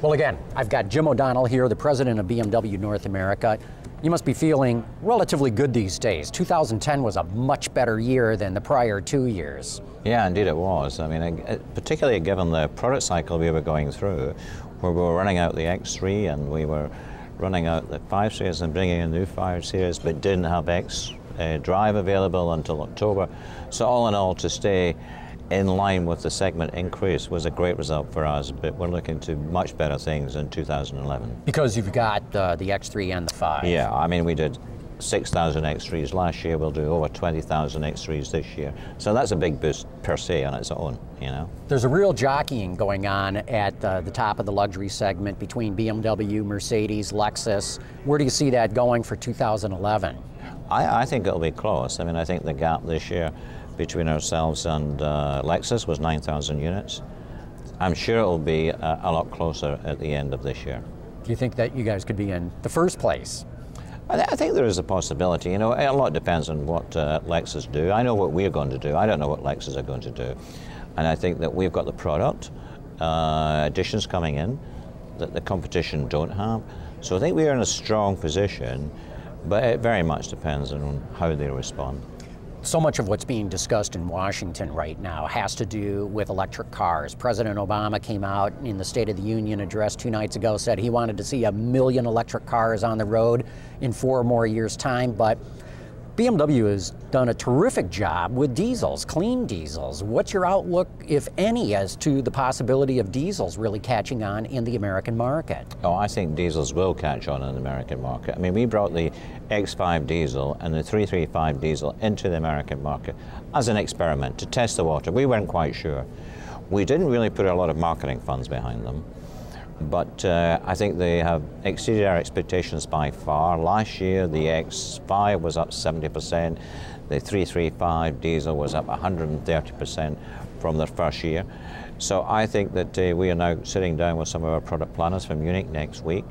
Well, again, I've got Jim O'Donnell here, the president of BMW North America. You must be feeling relatively good these days. 2010 was a much better year than the prior 2 years. Yeah, indeed it was. I mean, particularly given the product cycle we were going through, where we were running out the X3 and we were running out the 5 Series and bringing in a new 5 Series, but didn't have X drive available until October. So all in all, to stay in line with the segment increase was a great result for us, but we're looking to much better things in 2011. Because you've got the X3 and the 5. Yeah, I mean, we did 6,000 X3s last year. We'll do over 20,000 X3s this year. So that's a big boost per se on its own, you know. There's a real jockeying going on at the top of the luxury segment between BMW, Mercedes, Lexus. Where do you see that going for 2011? I think it'll be close. I mean, I think the gap this year between ourselves and Lexus was 9,000 units. I'm sure it'll be a lot closer at the end of this year. Do you think that you guys could be in the first place? I think there is a possibility. You know, a lot depends on what Lexus do. I know what we're going to do. I don't know what Lexus are going to do. And I think that we've got the product, additions coming in that the competition don't have. So I think we are in a strong position, but it very much depends on how they respond. So much of what's being discussed in Washington right now has to do with electric cars. President Obama came out in the State of the Union address 2 nights ago, said he wanted to see 1 million electric cars on the road in 4 more years' time, but BMW has done a terrific job with diesels, clean diesels. What's your outlook, if any, as to the possibility of diesels really catching on in the American market? Oh, I think diesels will catch on in the American market. I mean, we brought the X5 diesel and the 335 diesel into the American market as an experiment to test the water. We weren't quite sure. We didn't really put a lot of marketing funds behind them, but I think they have exceeded our expectations by far. Last year, the X5 was up 70%. The 335 diesel was up 130% from their first year. So I think that we are now sitting down with some of our product planners from Munich next week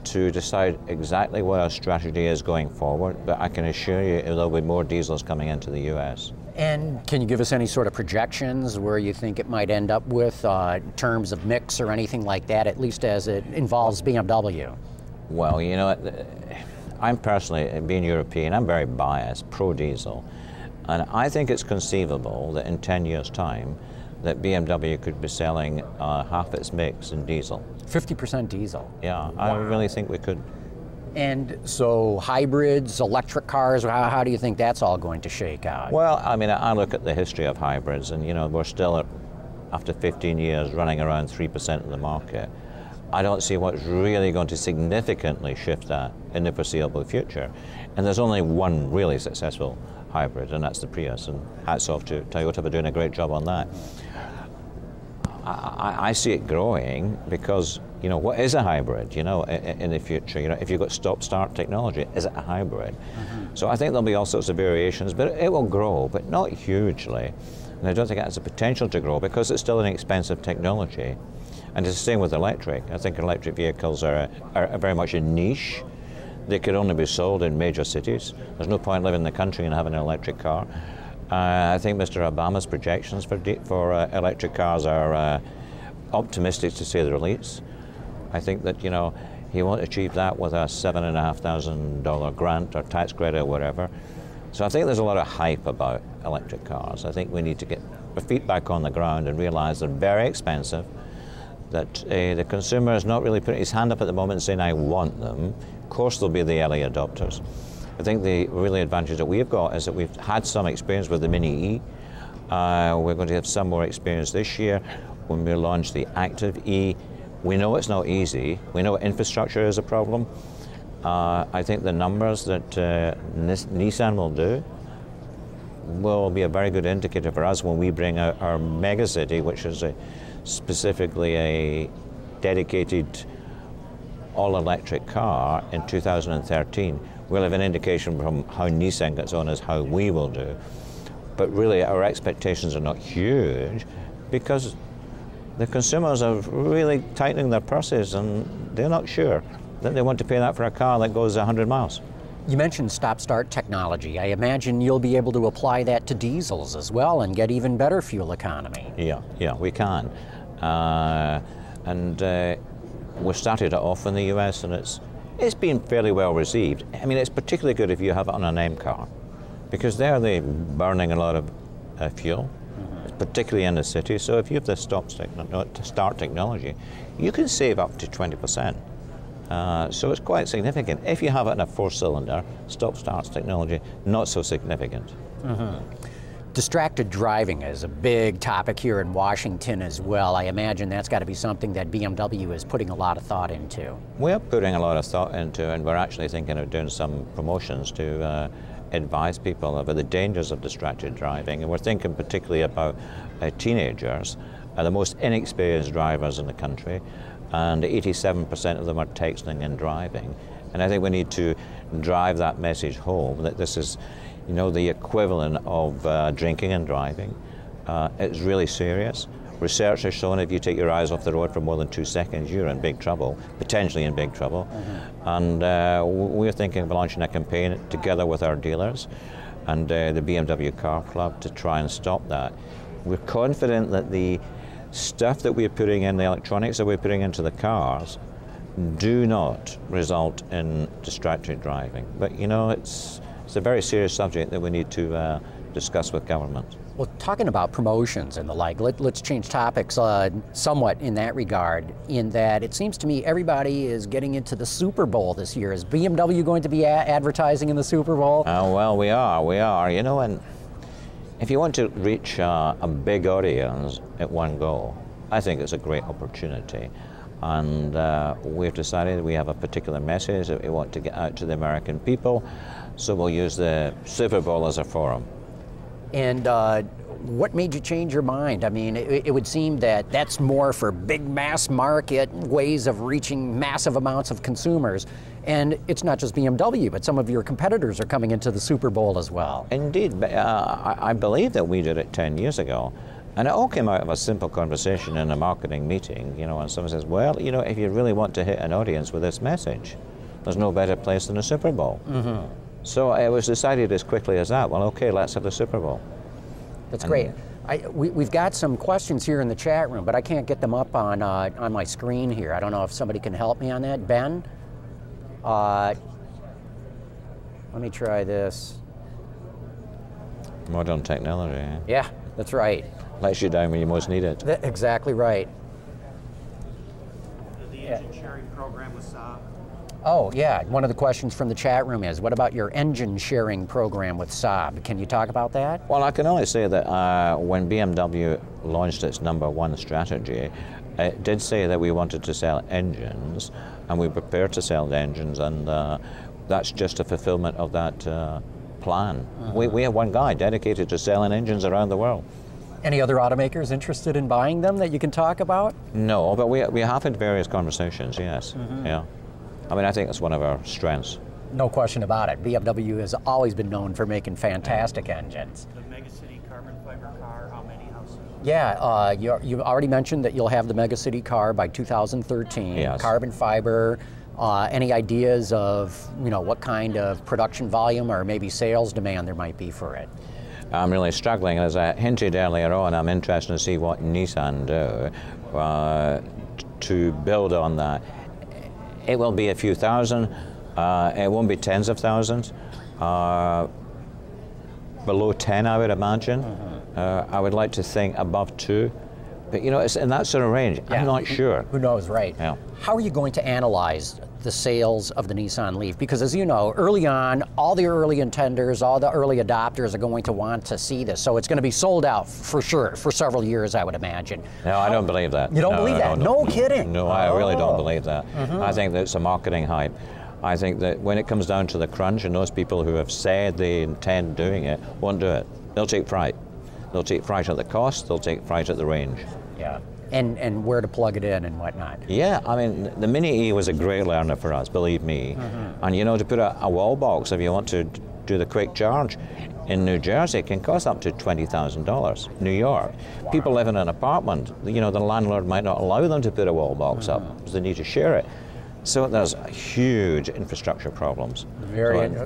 to decide exactly what our strategy is going forward. But I can assure you there'll be more diesels coming into the US. And can you give us any sort of projections where you think it might end up with in terms of mix or anything like that, at least as it involves BMW? Well, you know, I'm personally, being European, I'm very biased, pro-diesel. And I think it's conceivable that in 10 years' time, that BMW could be selling half its mix in diesel. 50% diesel? Yeah, I really think we could. And so hybrids, electric cars, how do you think that's all going to shake out? Well, I mean, I look at the history of hybrids and, you know, we're still, after 15 years, running around 3% of the market. I don't see what's really going to significantly shift that in the foreseeable future. And there's only one really successful hybrid, and that's the Prius, and hats off to Toyota for doing a great job on that. I see it growing because, you know, what is a hybrid, you know, in the future? You know, if you've got stop-start technology, is it a hybrid? So I think there'll be all sorts of variations, but it will grow, but not hugely. And I don't think it has the potential to grow because it's still an expensive technology. And it's the same with electric. I think electric vehicles are very much a niche. They could only be sold in major cities. There's no point living in the country and having an electric car. I think Mr. Obama's projections for electric cars are optimistic, to say the least. I think that, you know, he won't achieve that with a $7,500 grant or tax credit or whatever. So I think there's a lot of hype about electric cars. I think we need to get our feet back on the ground and realize they're very expensive, that the consumer is not really putting his hand up at the moment and saying, I want them. Of course there'll be the early adopters. I think the really advantage that we've got is that we've had some experience with the Mini E. We're going to have some more experience this year when we launch the Active E. We know it's not easy. We know infrastructure is a problem. I think the numbers that Nissan will do will be a very good indicator for us when we bring out our megacity, which is specifically a dedicated all-electric car in 2013. We'll have an indication from how Nissan gets on as how we will do. But really our expectations are not huge because the consumers are really tightening their purses and they're not sure that they want to pay that for a car that goes 100 miles. You mentioned stop-start technology. I imagine you'll be able to apply that to diesels as well and get even better fuel economy. Yeah, we can. we started it off in the US, and it's been fairly well received. I mean, it's particularly good if you have it on an M car, because there they're burning a lot of fuel, particularly in the city. So if you have the start technology, you can save up to 20%. So it's quite significant. If you have it in a 4-cylinder, stop-start technology, not so significant. Distracted driving is a big topic here in Washington as well. I imagine that's got to be something that BMW is putting a lot of thought into. We're putting a lot of thought into, and we're actually thinking of doing some promotions to advise people about the dangers of distracted driving. And we're thinking particularly about teenagers, the most inexperienced drivers in the country, and 87% of them are texting and driving. And I think we need to drive that message home, that this is, you know, the equivalent of drinking and driving. It's really serious. Research has shown if you take your eyes off the road for more than 2 seconds, you're in big trouble, potentially in big trouble. And we're thinking of launching a campaign together with our dealers and the BMW Car Club to try and stop that. We're confident that the stuff that we're putting in, the electronics that we're putting into the cars, do not result in distracted driving. But you know, it's a very serious subject that we need to discuss with government. Well, talking about promotions and the like, let's change topics somewhat in that regard, in that it seems to me everybody is getting into the Super Bowl this year. Is BMW going to be advertising in the Super Bowl? Well, we are, you know, and if you want to reach a big audience at one go, I think it's a great opportunity. And we've decided we have a particular message that we want to get out to the American people, so we'll use the Super Bowl as a forum. And what made you change your mind? I mean, it would seem that that's more for big mass market ways of reaching massive amounts of consumers. And it's not just BMW, but some of your competitors are coming into the Super Bowl as well. Indeed, but I believe that we did it 10 years ago. And it all came out of a simple conversation in a marketing meeting, you know, and someone says, well, you know, if you really want to hit an audience with this message, there's no better place than the Super Bowl. So it was decided as quickly as that, well, okay, let's have the Super Bowl. That's great. We've got some questions here in the chat room, but I can't get them up on my screen here. I don't know if somebody can help me on that. Ben? Let me try this. Modern technology. Yeah, that's right. Lets you down when you most need it. Exactly right. The engine sharing program with Saab. Oh, yeah. One of the questions from the chat room is, what about your engine sharing program with Saab? Can you talk about that? Well, I can only say that when BMW launched its #1 strategy, it did say that we wanted to sell engines, and we were prepared to sell the engines, and that's just a fulfillment of that plan. We have one guy dedicated to selling engines around the world. Any other automakers interested in buying them that you can talk about? No, but we have had various conversations, yes. Yeah. I mean, I think it's one of our strengths. No question about it. BMW has always been known for making fantastic engines. The Megacity carbon fiber car, how many, how soon? Yeah, you already mentioned that you'll have the Megacity car by 2013. Yes. Carbon fiber. Any ideas of, you know, what kind of production volume or maybe sales demand there might be for it? I'm really struggling. As I hinted earlier on, I'm interested to see what Nissan do to build on that. It will be a few thousand. It won't be tens of thousands. Below 10, I would imagine. I would like to think above 2. But you know, it's in that sort of range. Yeah. I'm not sure. Who knows, right? Yeah. How are you going to analyze the sales of the Nissan Leaf? Because as you know, early on, all the early intenders, all the early adopters are going to want to see this. So it's going to be sold out for sure for several years, I would imagine. No, I don't believe that. You don't believe that? No kidding. No, I really don't believe that. I think that it's a marketing hype. I think that when it comes down to the crunch, and those people who have said they intend doing it won't do it. They'll take fright. They'll take fright at the cost, they'll take fright at the range. Yeah, and where to plug it in and whatnot. Yeah, I mean, the Mini E was a great learner for us, believe me. And you know, to put a wall box, if you want to do the quick charge in New Jersey, can cost up to $20,000. New York. Wow. People live in an apartment, you know, the landlord might not allow them to put a wall box up because they need to share it. So there's huge infrastructure problems.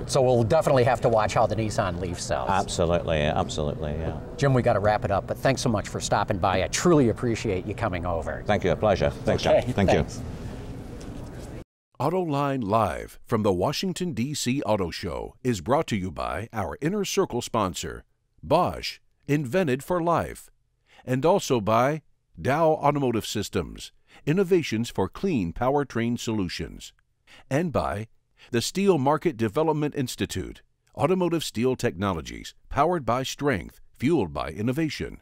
So we'll definitely have to watch how the Nissan Leaf sells. Absolutely, absolutely, yeah. Jim, we got to wrap it up, but thanks so much for stopping by. I truly appreciate you coming over. Thank you, a pleasure. Thanks, John. Thank you. AutoLine Live from the Washington, D.C. Auto Show is brought to you by our Inner Circle sponsor, Bosch, invented for life, and also by Dow Automotive Systems, innovations for clean powertrain solutions, and by the Steel Market Development Institute, automotive steel technologies powered by strength, fueled by innovation.